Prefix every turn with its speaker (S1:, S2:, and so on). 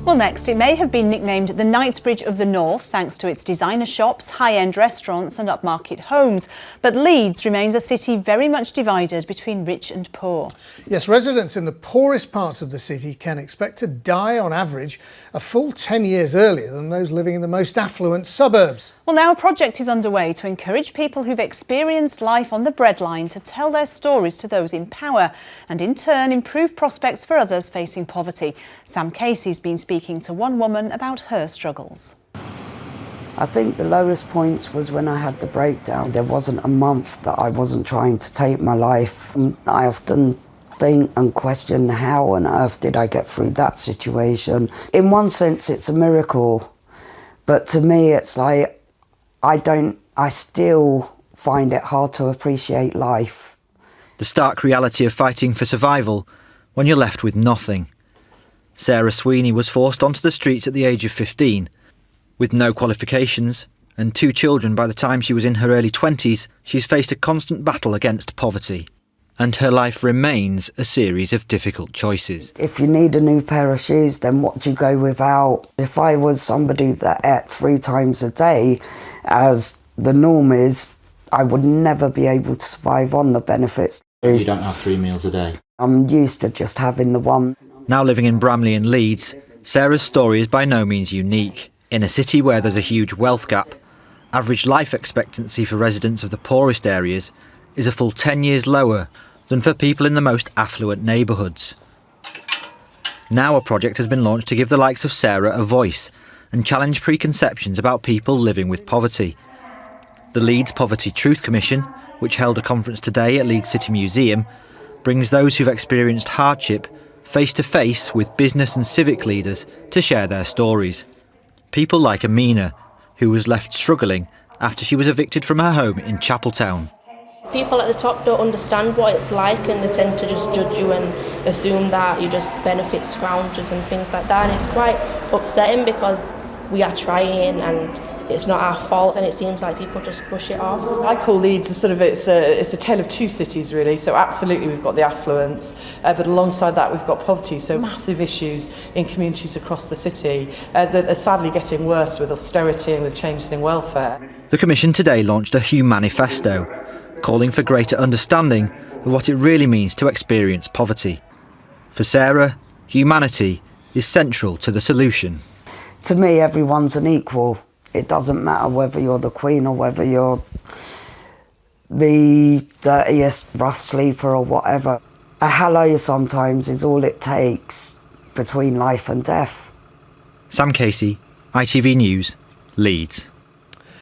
S1: Well, next, it may have been nicknamed the Knightsbridge of the North thanks to its designer shops, high-end restaurants and upmarket homes. But Leeds remains a city very much divided between rich and poor.
S2: Yes, residents in the poorest parts of the city can expect to die on average a full 10 years earlier than those living in the most affluent suburbs.
S1: Well, now a project is underway to encourage people who've experienced life on the breadline to tell their stories to those in power and in turn improve prospects for others facing poverty. Sam Casey's been speaking to one woman about her struggles.
S3: I think the lowest points was when I had the breakdown. There wasn't a month that I wasn't trying to take my life. I often think and question how on earth did I get through that situation. In one sense it's a miracle, but to me it's like I still find it hard to appreciate life.
S4: The stark reality of fighting for survival when you're left with nothing. Sarah Sweeney was forced onto the streets at the age of 15. With no qualifications and 2 children by the time she was in her early 20s, she's faced a constant battle against poverty. And her life remains a series of difficult choices.
S3: If you need a new pair of shoes, then what do you go without? If I was somebody that ate 3 times a day, as the norm is, I would never be able to survive on the benefits.
S5: You don't have 3 meals a day?
S3: I'm used to just having the one.
S4: Now living in Bramley and Leeds, Sarah's story is by no means unique. In a city where there's a huge wealth gap, average life expectancy for residents of the poorest areas is a full 10 years lower than for people in the most affluent neighbourhoods. Now a project has been launched to give the likes of Sarah a voice and challenge preconceptions about people living with poverty. The Leeds Poverty Truth Commission, which held a conference today at Leeds City Museum, brings those who've experienced hardship face to face with business and civic leaders to share their stories. People like Amina, who was left struggling after she was evicted from her home in Chapeltown.
S6: People at the top don't understand what it's like and they tend to just judge you and assume that you just benefit scroungers and things like that, and it's quite upsetting because we are trying and it's not our fault, and it seems like people just brush it off.
S7: I call Leeds it's a tale of 2 cities really, so absolutely we've got the affluence, but alongside that we've got poverty, so massive issues in communities across the city that are sadly getting worse with austerity and with changes in welfare.
S4: The Commission today launched a Humanifesto, calling for greater understanding of what it really means to experience poverty. For Sarah, humanity is central to the solution.
S3: To me, everyone's an equal. It doesn't matter whether you're the Queen or whether you're the dirtiest rough sleeper or whatever. A hello sometimes is all it takes between life and death.
S4: Sam Casey, ITV News, Leeds.